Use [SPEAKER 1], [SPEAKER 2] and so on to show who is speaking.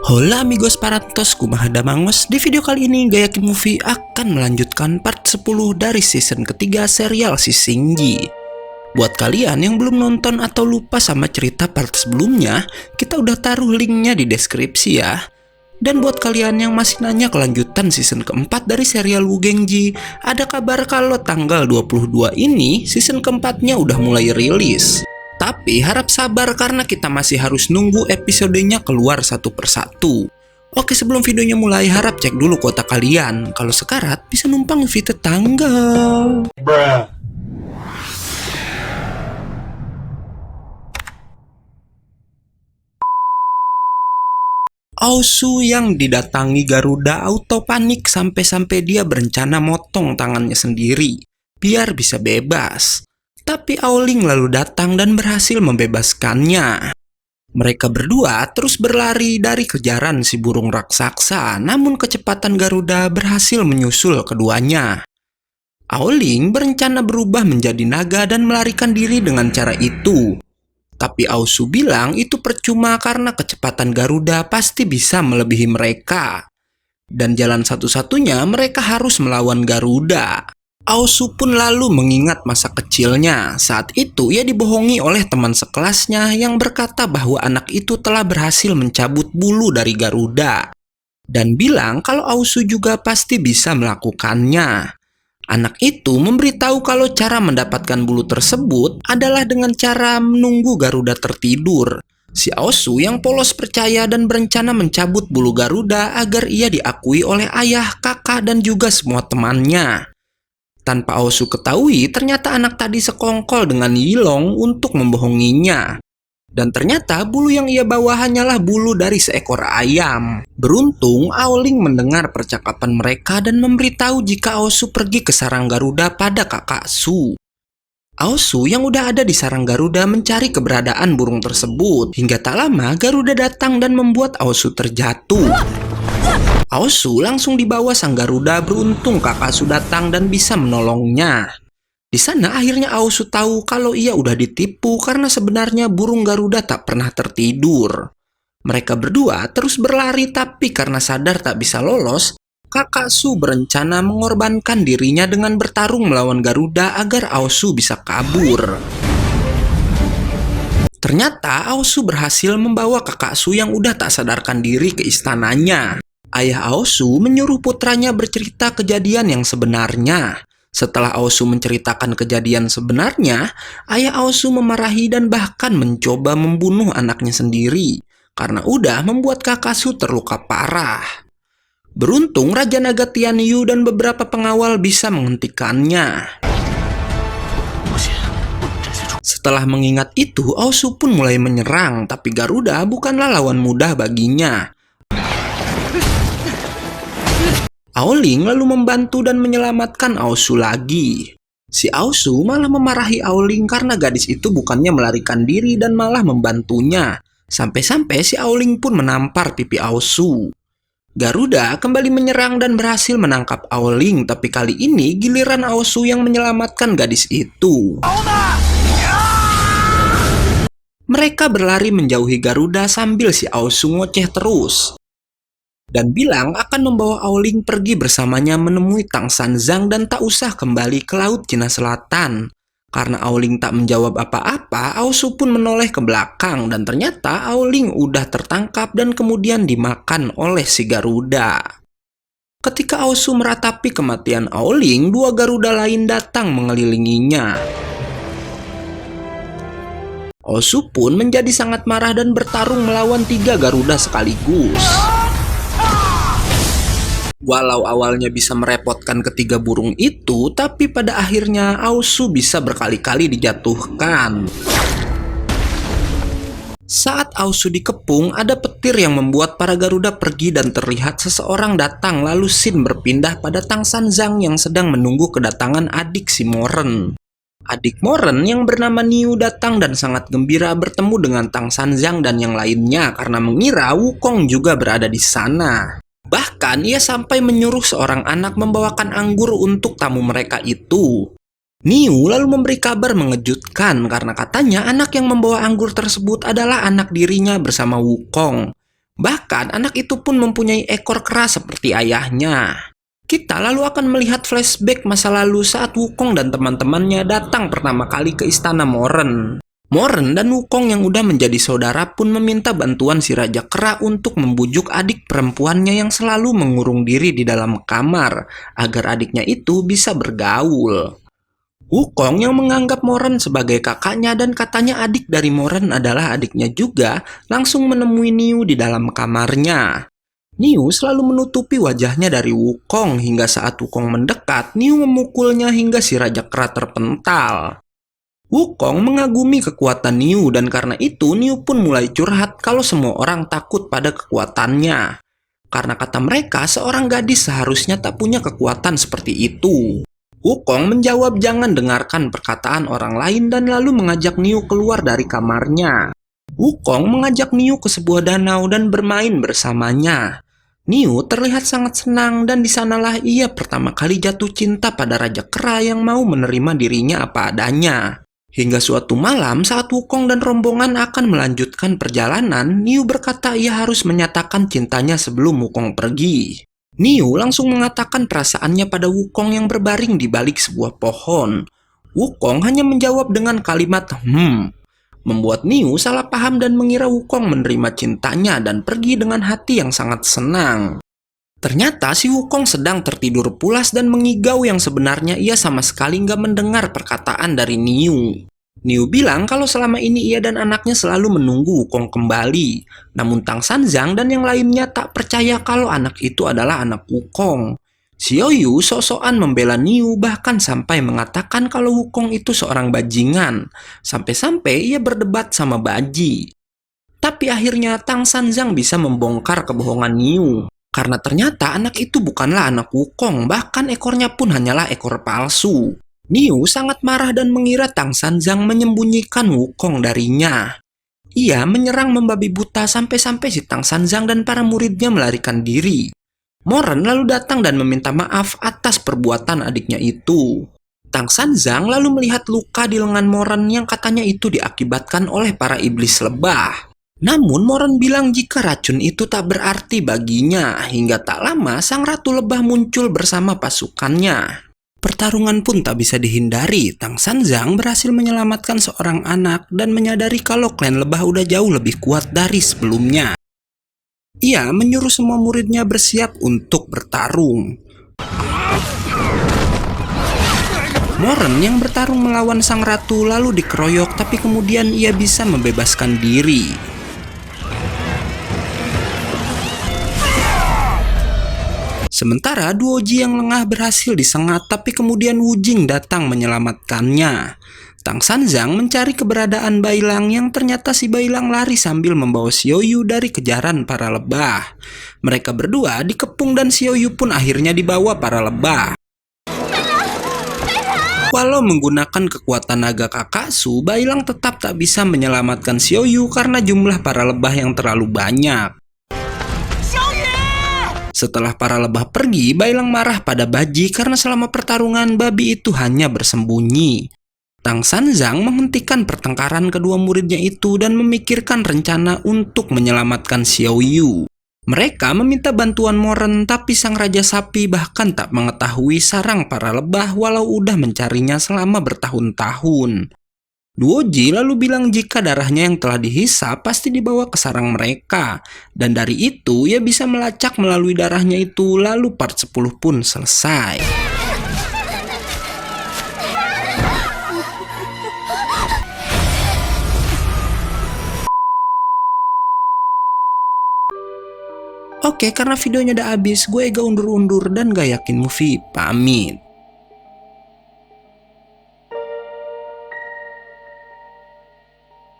[SPEAKER 1] Hola amigos parantos, Kumahada Mangos. Di video kali ini Gayaki Movie akan melanjutkan part 10 dari season ketiga serial si Shinji. Buat kalian yang belum nonton atau lupa sama cerita part sebelumnya, kita udah taruh linknya di deskripsi ya. Dan buat kalian yang masih nanya kelanjutan season keempat dari serial Wugengji, ada kabar kalau tanggal 22 ini season keempatnya udah mulai rilis. Tapi harap sabar karena kita masih harus nunggu episodenya keluar satu persatu. Oke, sebelum videonya mulai harap cek dulu kuota kalian. Kalau sekarat bisa numpang V tetangga. Bruh. Aosu yang didatangi Garuda auto panik sampai-sampai dia berencana motong tangannya sendiri biar bisa bebas. Tapi Aoling lalu datang dan berhasil membebaskannya. Mereka berdua terus berlari dari kejaran si burung raksasa, namun kecepatan Garuda berhasil menyusul keduanya. Aoling berencana berubah menjadi naga dan melarikan diri dengan cara itu. Tapi Aosu bilang itu percuma karena kecepatan Garuda pasti bisa melebihi mereka. Dan jalan satu-satunya mereka harus melawan Garuda. Aosu pun lalu mengingat masa kecilnya. Saat itu ia dibohongi oleh teman sekelasnya yang berkata bahwa anak itu telah berhasil mencabut bulu dari Garuda. Dan bilang kalau Aosu juga pasti bisa melakukannya. Anak itu memberitahu kalau cara mendapatkan bulu tersebut adalah dengan cara menunggu Garuda tertidur. Si Aosu yang polos percaya dan berencana mencabut bulu Garuda agar ia diakui oleh ayah, kakak, dan juga semua temannya. Tanpa Aosu ketahui, ternyata anak tadi sekongkol dengan Yilong untuk membohonginya. Dan ternyata bulu yang ia bawa hanyalah bulu dari seekor ayam. Beruntung, Aoling mendengar percakapan mereka dan memberitahu jika Aosu pergi ke sarang Garuda pada kakak Su. Aosu yang udah ada di sarang Garuda mencari keberadaan burung tersebut. Hingga tak lama, Garuda datang dan membuat Aosu terjatuh. Aosu langsung dibawa sang Garuda. Beruntung kakak Su datang dan bisa menolongnya. Di sana akhirnya Aosu tahu kalau ia udah ditipu karena sebenarnya burung Garuda tak pernah tertidur. Mereka berdua terus berlari tapi karena sadar tak bisa lolos, kakak Su berencana mengorbankan dirinya dengan bertarung melawan Garuda agar Aosu bisa kabur. Ternyata Aosu berhasil membawa kakak Su yang udah tak sadarkan diri ke istananya. Ayah Aosu menyuruh putranya bercerita kejadian yang sebenarnya. Setelah Aosu menceritakan kejadian sebenarnya, ayah Aosu memarahi dan bahkan mencoba membunuh anaknya sendiri karena udah membuat kakak Su terluka parah. Beruntung Raja Naga Tianyu dan beberapa pengawal bisa menghentikannya. Setelah mengingat itu, Aosu pun mulai menyerang, tapi Garuda bukanlah lawan mudah baginya. Aoling lalu membantu dan menyelamatkan Aosu lagi. Si Aosu malah memarahi Aoling karena gadis itu bukannya melarikan diri dan malah membantunya. Sampai-sampai si Aoling pun menampar pipi Aosu. Garuda kembali menyerang dan berhasil menangkap Aoling, tapi kali ini giliran Aosu yang menyelamatkan gadis itu. Mereka berlari menjauhi Garuda sambil si Aosu ngoceh terus. Dan bilang akan membawa Aoling pergi bersamanya menemui Tang Sanzang dan tak usah kembali ke Laut Cina Selatan. Karena Aoling tak menjawab apa-apa, Aosu pun menoleh ke belakang dan ternyata Aoling udah tertangkap dan kemudian dimakan oleh si Garuda. Ketika Aosu meratapi kematian Aoling, dua Garuda lain datang mengelilinginya. Aosu pun menjadi sangat marah dan bertarung melawan 3 Garuda sekaligus. Walau awalnya bisa merepotkan ketiga burung itu, tapi pada akhirnya Aosu bisa berkali-kali dijatuhkan. Saat Aosu dikepung, ada petir yang membuat para Garuda pergi dan terlihat seseorang datang lalu Shin berpindah pada Tang Sanzang yang sedang menunggu kedatangan adik si Moren. Adik Moren yang bernama Niu datang dan sangat gembira bertemu dengan Tang Sanzang dan yang lainnya karena mengira Wukong juga berada di sana. Bahkan ia sampai menyuruh seorang anak membawakan anggur untuk tamu mereka itu. Niu lalu memberi kabar mengejutkan karena katanya anak yang membawa anggur tersebut adalah anak dirinya bersama Wukong. Bahkan anak itu pun mempunyai ekor keras seperti ayahnya. Kita lalu akan melihat flashback masa lalu saat Wukong dan teman-temannya datang pertama kali ke istana Moren. Moren dan Wukong yang udah menjadi saudara pun meminta bantuan si Raja Kera untuk membujuk adik perempuannya yang selalu mengurung diri di dalam kamar agar adiknya itu bisa bergaul. Wukong yang menganggap Moren sebagai kakaknya dan katanya adik dari Moren adalah adiknya juga, langsung menemui Niu di dalam kamarnya. Niu selalu menutupi wajahnya dari Wukong hingga saat Wukong mendekat, Niu memukulnya hingga si Raja Kera terpental. Wukong mengagumi kekuatan Niu dan karena itu Niu pun mulai curhat kalau semua orang takut pada kekuatannya. Karena kata mereka seorang gadis seharusnya tak punya kekuatan seperti itu. Wukong menjawab jangan dengarkan perkataan orang lain dan lalu mengajak Niu keluar dari kamarnya. Wukong mengajak Niu ke sebuah danau dan bermain bersamanya. Niu terlihat sangat senang dan disanalah ia pertama kali jatuh cinta pada Raja Kera yang mau menerima dirinya apa adanya. Hingga suatu malam saat Wukong dan rombongan akan melanjutkan perjalanan, Niu berkata ia harus menyatakan cintanya sebelum Wukong pergi. Niu langsung mengatakan perasaannya pada Wukong yang berbaring di balik sebuah pohon. Wukong hanya menjawab dengan kalimat membuat Niu salah paham dan mengira Wukong menerima cintanya dan pergi dengan hati yang sangat senang. Ternyata si Wukong sedang tertidur pulas dan mengigau yang sebenarnya ia sama sekali nggak mendengar perkataan dari Niu. Niu bilang kalau selama ini ia dan anaknya selalu menunggu Wukong kembali. Namun Tang Sanzang dan yang lainnya tak percaya kalau anak itu adalah anak Wukong. Xiaoyu sok-sokan membela Niu bahkan sampai mengatakan kalau Wukong itu seorang bajingan. Sampai-sampai ia berdebat sama Baji. Tapi akhirnya Tang Sanzang bisa membongkar kebohongan Niu. Karena ternyata anak itu bukanlah anak Wukong, bahkan ekornya pun hanyalah ekor palsu. Niu sangat marah dan mengira Tang Sanzang menyembunyikan Wukong darinya. Ia menyerang membabi buta sampai-sampai si Tang Sanzang dan para muridnya melarikan diri. Moren lalu datang dan meminta maaf atas perbuatan adiknya itu. Tang Sanzang lalu melihat luka di lengan Moren yang katanya itu diakibatkan oleh para iblis lebah. Namun Moren bilang jika racun itu tak berarti baginya, hingga tak lama sang ratu lebah muncul bersama pasukannya. Pertarungan pun tak bisa dihindari, Tang Sanzang berhasil menyelamatkan seorang anak dan menyadari kalau klan lebah udah jauh lebih kuat dari sebelumnya. Ia menyuruh semua muridnya bersiap untuk bertarung. Moren yang bertarung melawan sang ratu lalu dikeroyok tapi kemudian ia bisa membebaskan diri. Sementara Duoji yang lengah berhasil disengat tapi kemudian Wu Jing datang menyelamatkannya. Tang Sanzang mencari keberadaan Bailang yang ternyata si Bailang lari sambil membawa Xiaoyu dari kejaran para lebah. Mereka berdua dikepung dan Xiaoyu pun akhirnya dibawa para lebah. Walau menggunakan kekuatan naga Kakaksu, Bailang tetap tak bisa menyelamatkan Xiaoyu karena jumlah para lebah yang terlalu banyak. Setelah para lebah pergi, Bailang marah pada Baji karena selama pertarungan babi itu hanya bersembunyi. Tang Sanzang menghentikan pertengkaran kedua muridnya itu dan memikirkan rencana untuk menyelamatkan Xiaoyu. Mereka meminta bantuan Moren tapi sang Raja Sapi bahkan tak mengetahui sarang para lebah walau udah mencarinya selama bertahun-tahun. Duoji lalu bilang jika darahnya yang telah dihisap pasti dibawa ke sarang mereka. Dan dari itu ia bisa melacak melalui darahnya itu lalu part 10 pun selesai. Oke, karena videonya udah habis, gue gak undur-undur dan gak yakin movie pamit.